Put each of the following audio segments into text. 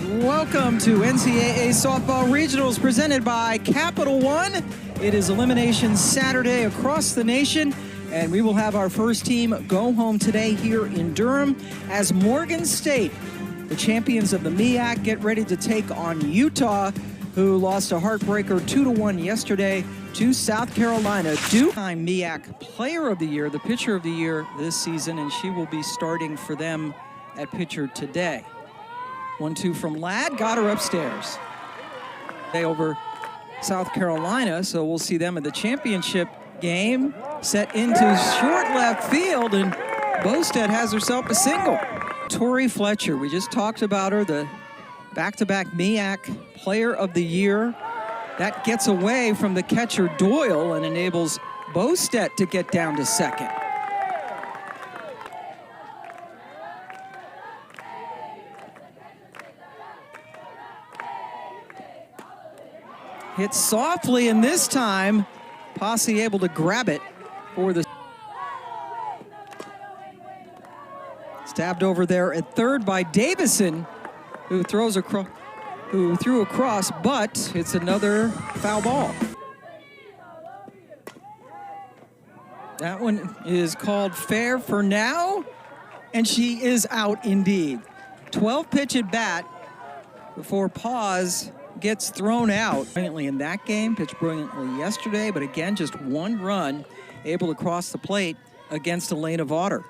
Welcome to NCAA Softball Regionals presented by Capital One. It is Elimination Saturday across the nation, and we will have our first team go home today here in Durham as Morgan State, the champions of the MEAC, get ready to take on Utah, who lost a heartbreaker 2-1 yesterday to South Carolina. Two-time MEAC Player of the Year, the Pitcher of the Year this season, and she will be starting for them at pitcher today. 1-2 from Ladd, got her upstairs. They over South Carolina, so we'll see them in the championship game. Set into short left field, and Bostead has herself a single. Tori Fletcher, we just talked about her, the back-to-back MEAC Player of the Year. That gets away from the catcher Doyle and enables Bostead to get down to second. Hit softly, and this time, Posse able to grab it for the... Stabbed over there at third by Davison, who threw across, but it's another foul ball. That one is called fair for now, and she is out indeed. 12 pitch at bat before Paz gets thrown out. Brilliantly in that game, pitched brilliantly yesterday, but again, just one run able to cross the plate against Elena Vaughter.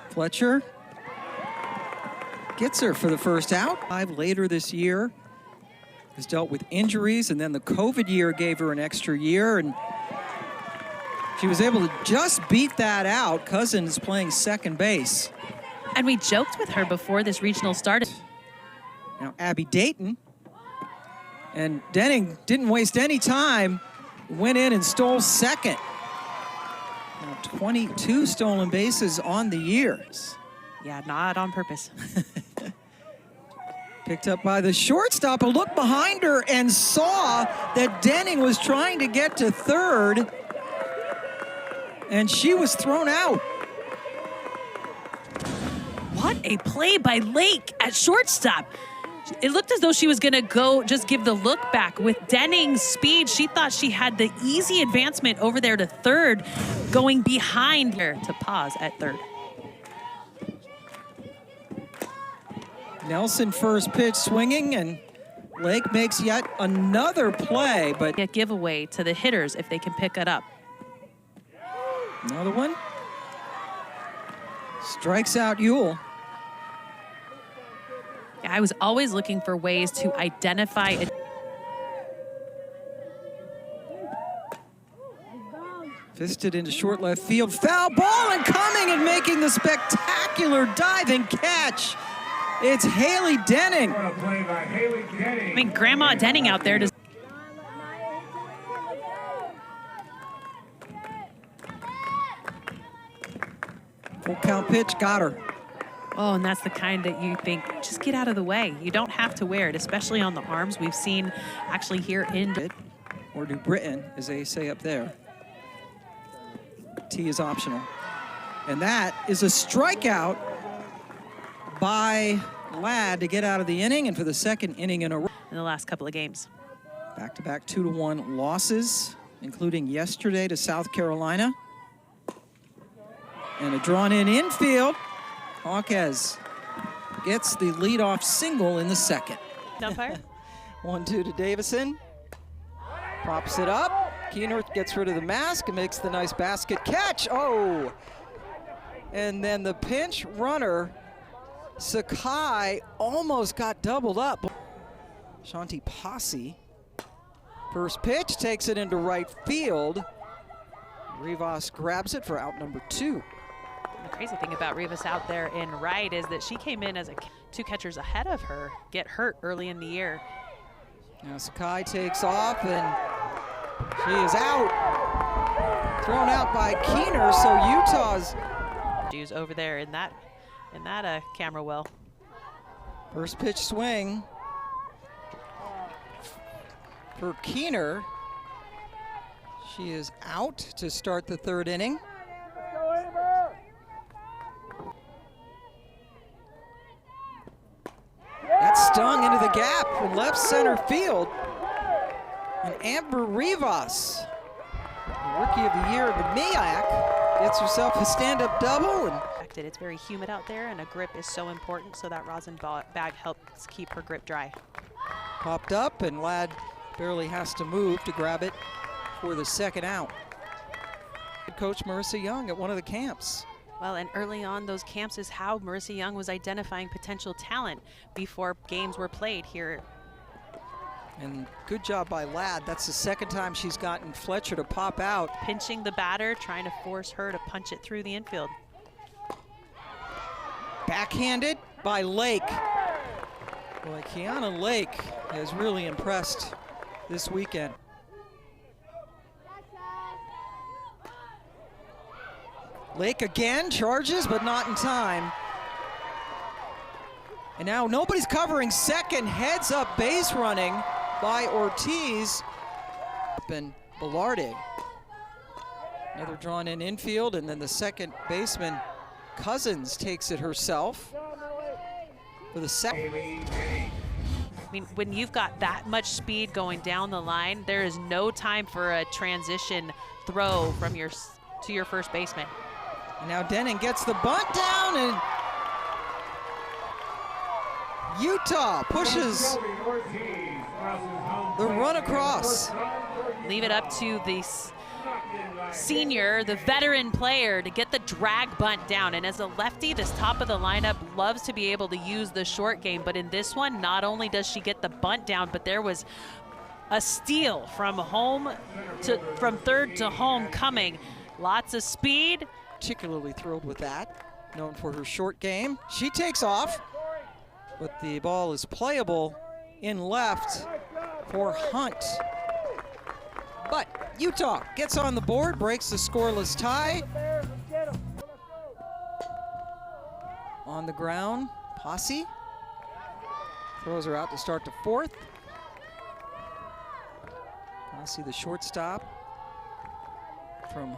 Fletcher gets her for the first out. Later this year, has dealt with injuries, and then the COVID year gave her an extra year, and she was able to just beat that out. Cousins playing second base. And we joked with her before this regional started. Now Abby Dayton, and Denning didn't waste any time, went in and stole second. Now 22 stolen bases on the year. Yeah, not on purpose. Picked up by the shortstop, a look behind her and saw that Denning was trying to get to third, and she was thrown out. What a play by Lake at shortstop. It looked as though she was gonna go just give the look back. With Denning's speed, she thought she had the easy advancement over there to third, going behind her to Paz at third. Nelson first pitch swinging, and Lake makes yet another play, but a giveaway to the hitters if they can pick it up. Another one. Strikes out Ewell. Yeah, I was always looking for ways to identify it. Fisted into short left field. Foul ball, and coming and making the spectacular diving catch. It's Haley Denning. I mean, Grandma Denning out there. Full count pitch, got her. Oh, and that's the kind that you think, just get out of the way. You don't have to wear it, especially on the arms. We've seen actually here in... Or do Britain, as they say up there. T is optional. And that is a strikeout by Ladd to get out of the inning, and for the second inning in a row. In the last couple of games. Back-to-back 2-1 losses, including yesterday to South Carolina. And a drawn-in infield. Hawkes gets the leadoff single in the second. Umpire. 1-2 to Davison. Props it up. Keener gets rid of the mask and makes the nice basket catch. Oh! And then the pinch runner, Sakai, almost got doubled up. Shanti Posse. First pitch, takes it into right field. Rivas grabs it for out number 2. The crazy thing about Rivas out there in right is that she came in as two catchers ahead of her, get hurt early in the year. Now Sakai takes off, and she is out. Thrown out by Keener, so Utah's over there in that camera well. First pitch swing for Keener. She is out to start the third inning. stung into the gap in left center field. And Amber Rivas, the Rookie of the Year of the MEAC, gets herself a stand-up double. And it's very humid out there, and a grip is so important, so that rosin bag helps keep her grip dry. Popped up, and Ladd barely has to move to grab it for the second out. Coach Marissa Young at one of the camps. Well, and early on, those camps is how Marissa Young was identifying potential talent before games were played here. And good job by Ladd. That's the second time she's gotten Fletcher to pop out. Pinching the batter, trying to force her to punch it through the infield. Backhanded by Lake. Boy, Kiana Lake has really impressed this weekend. Lake again, charges, but not in time. And now nobody's covering second, heads up base running by Ortiz. And Velarde. Another drawn in infield, and then the second baseman, Cousins, takes it herself for the second. I mean, when you've got that much speed going down the line, there is no time for a transition throw from to your first baseman. And now Denning gets the bunt down, and Utah pushes the run across. Leave it up to the senior, the veteran player, to get the drag bunt down. And as a lefty, this top of the lineup loves to be able to use the short game. But in this one, not only does she get the bunt down, but there was a steal from third to home coming. Lots of speed. Particularly thrilled with that, known for her short game. She takes off, but the ball is playable in left for Hunt. But Utah gets on the board, breaks the scoreless tie. On the ground, Posse throws her out to start the fourth. Posse, the shortstop, from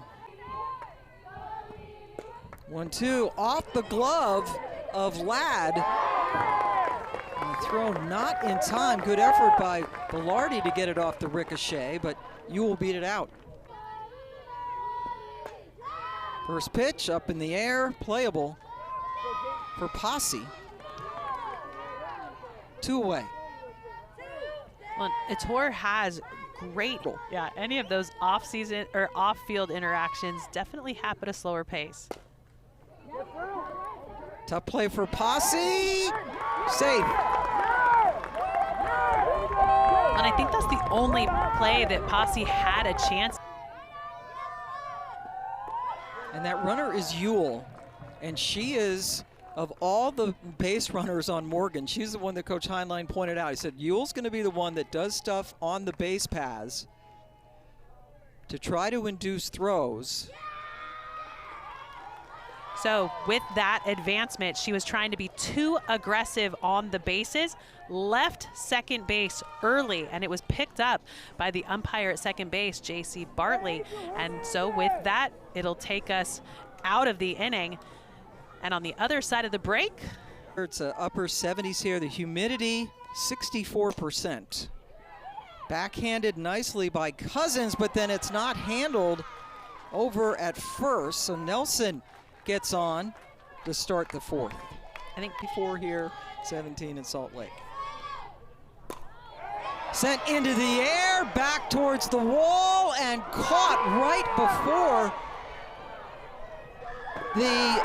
1-2 off the glove of Ladd. And the throw not in time. Good effort by Velarde to get it off the ricochet, but Ewell beat it out. First pitch up in the air, playable for Posse. 2 away. Well, Ettore has great, any of those off-season or off-field interactions definitely happen at a slower pace. Tough play for Posse. Safe. And I think that's the only play that Posse had a chance. And that runner is Ewell. And she is, of all the base runners on Morgan, she's the one that Coach Heinlein pointed out. He said Ewell's going to be the one that does stuff on the base paths to try to induce throws. So with that advancement, she was trying to be too aggressive on the bases, left second base early, and it was picked up by the umpire at second base, J.C. Bartley. And so with that, it'll take us out of the inning. And on the other side of the break, it's upper 70s here. The humidity, 64%. Backhanded nicely by Cousins, but then it's not handled over at first. So Nelson gets on to start the fourth. I think before here, 17 in Salt Lake. Sent into the air, back towards the wall, and caught right before the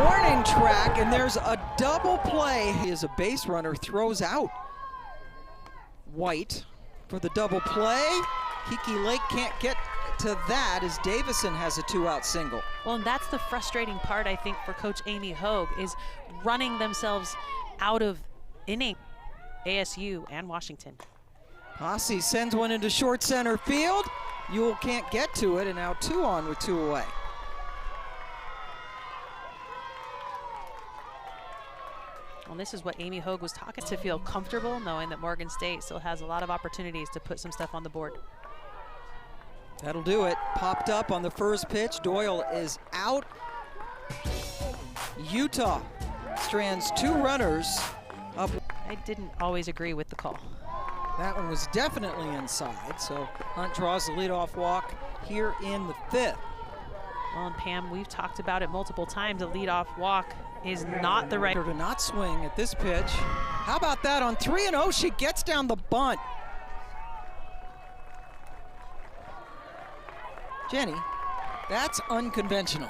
warning track, and there's a double play. He is a base runner, throws out White for the double play. Kiki Lake can't get to that as Davison has a 2-out single. Well, and that's the frustrating part, I think, for Coach Amy Hogue, is running themselves out of inning. ASU and Washington. Posse sends one into short center field. Ewell can't get to it, and now 2 on with 2 away. Well, this is what Amy Hogue was talking to feel comfortable knowing that Morgan State still has a lot of opportunities to put some stuff on the board. That'll do it. Popped up on the first pitch. Doyle is out. Utah strands 2 runners up. I didn't always agree with the call. That one was definitely inside, so Hunt draws the leadoff walk here in the 5th. Well, and Pam, we've talked about it multiple times. A leadoff walk is not the right. To not swing at this pitch. How about that on 3-0? She gets down the bunt. Jenny, that's unconventional.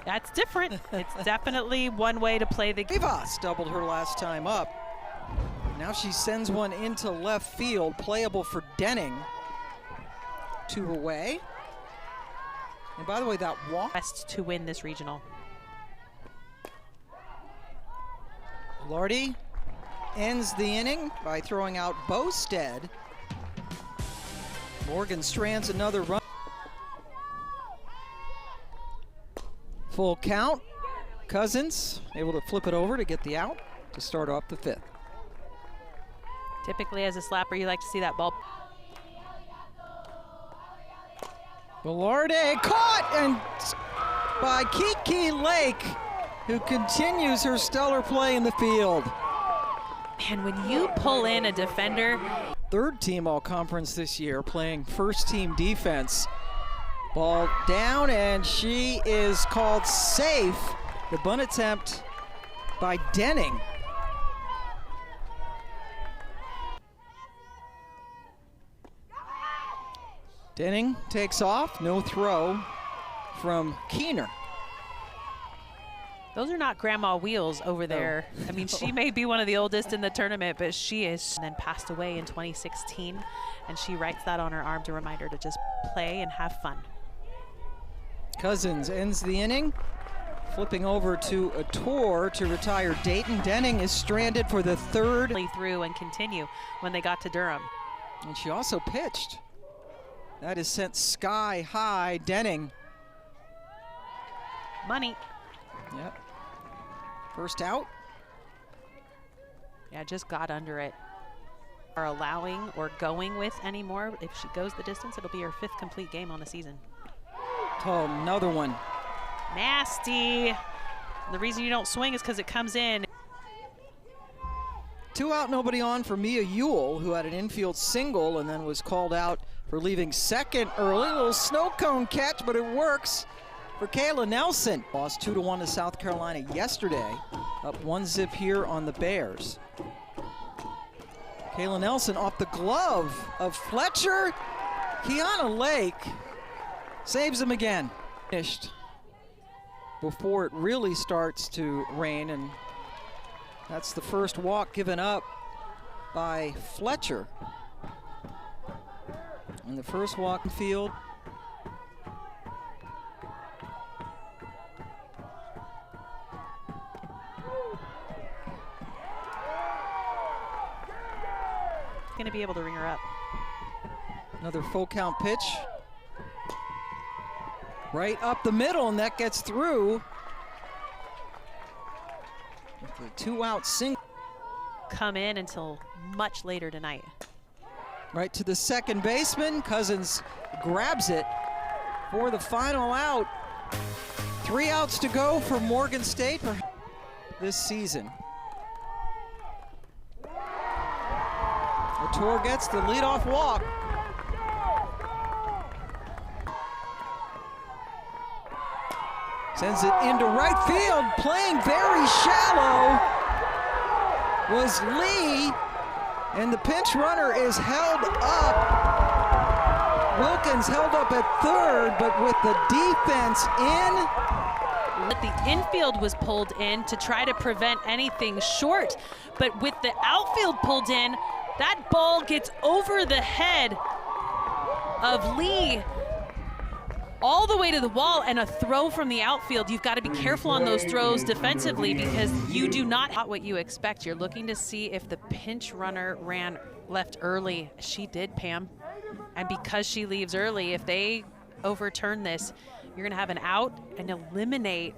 That's different. It's definitely one way to play the game. Rivas doubled her last time up. Now she sends one into left field, playable for Denning. 2 away. And by the way, that walk. Best to win this regional. Lardy ends the inning by throwing out Bosted. Morgan strands another run. Full count. Cousins able to flip it over to get the out to start off the 5th. Typically, as a slapper, you like to see that ball. Velarde caught and by Kiki Lake, who continues her stellar play in the field. And when you pull in a defender. 3rd team all-conference this year, playing first team defense. Ball down, and she is called safe. The bunt attempt by Denning. Denning takes off, no throw from Keener. Those are not grandma wheels over there. I mean, she may be one of the oldest in the tournament, but she is. And then passed away in 2016, and she writes that on her arm to remind her to just play and have fun. Cousins ends the inning, flipping over to a tour to retire Dayton. Denning is stranded for the 3rd. Through and continue when they got to Durham. And she also pitched. That is sent sky high. Denning. Money. Yep. First out. Yeah, just got under it. Are allowing or going with anymore. If she goes the distance, it'll be her 5th complete game on the season. Oh, another one. Nasty. The reason you don't swing is because it comes in. 2 out, nobody on for Mia Ewell, who had an infield single and then was called out for leaving 2nd early. A little snow cone catch, but it works for Kayla Nelson. Lost 2-1 to South Carolina yesterday. Up 1-0 here on the Bears. Kayla Nelson off the glove of Fletcher. Kiana Lake saves him again. Finished before it really starts to rain, and that's the first walk given up by Fletcher. And the first walk in field. Going to be able to ring her up. Another full count pitch. Right up the middle, and that gets through. With the 2 out single. Come in until much later tonight. Right to the second baseman. Cousins grabs it for the final out. 3 outs to go for Morgan State for this season. Latour gets the leadoff walk. Sends it into right field, playing very shallow was Lee, and the pinch runner is held up. Wilkins held up at 3rd, but with the defense in. The infield was pulled in to try to prevent anything short, but with the outfield pulled in, that ball gets over the head of Lee all the way to the wall, and a throw from the outfield. You've got to be careful on those throws defensively because you do not what you expect. You're looking to see if the pinch runner left early. She did, Pam. And because she leaves early, if they overturn this, you're going to have an out and eliminate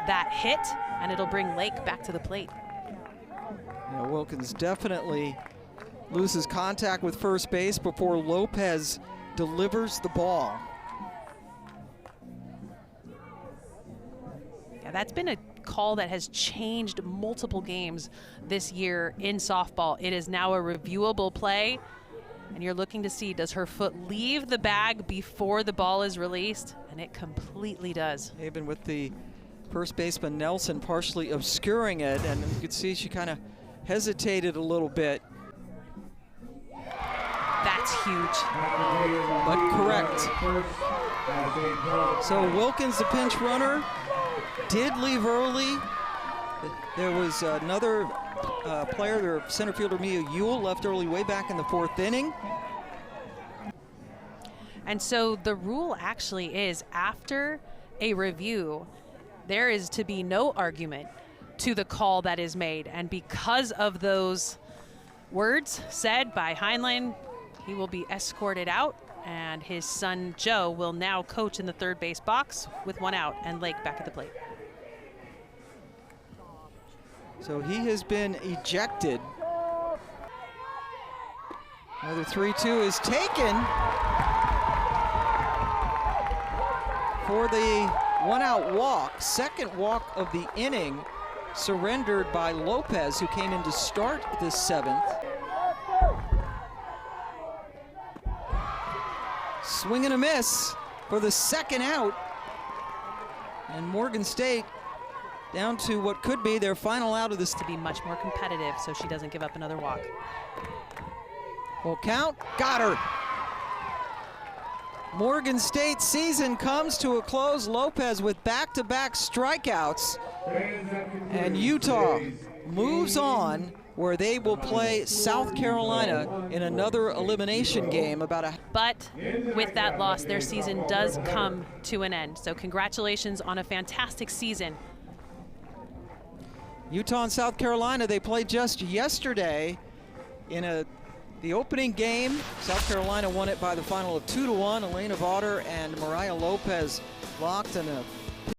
that hit, and it'll bring Lake back to the plate. Yeah, Wilkins definitely loses contact with first base before Lopez delivers the ball. Yeah, that's been a call that has changed multiple games this year in softball. It is now a reviewable play, and you're looking to see, does her foot leave the bag before the ball is released? And it completely does. Even with the first baseman Nelson partially obscuring it, and you could see she kind of hesitated a little bit. That's huge. But correct. So Wilkins, the pinch runner, did leave early. There was another player, their center fielder Mia Ewell, left early way back in the 4th inning. And so the rule actually is, after a review, there is to be no argument to the call that is made. And because of those words said by Heinlein, he will be escorted out, and his son Joe will now coach in the third base box with 1 out and Lake back at the plate. So he has been ejected. Another 3-2 is taken for the 1-out walk. Second walk of the inning, surrendered by Lopez, who came in to start the 7th. Swing and a miss for the 2nd out. And Morgan State down to what could be their final out of this. To be much more competitive so she doesn't give up another walk. Full count, got her. Morgan State's season comes to a close. Lopez with back-to-back strikeouts. And Utah moves on, where they will play South Carolina in another elimination game. But with that loss, their season does come to an end. So congratulations on a fantastic season. Utah and South Carolina, they played just yesterday in the opening game. South Carolina won it by the final of 2-1. Elena Vaughter and Mariah Lopez locked in a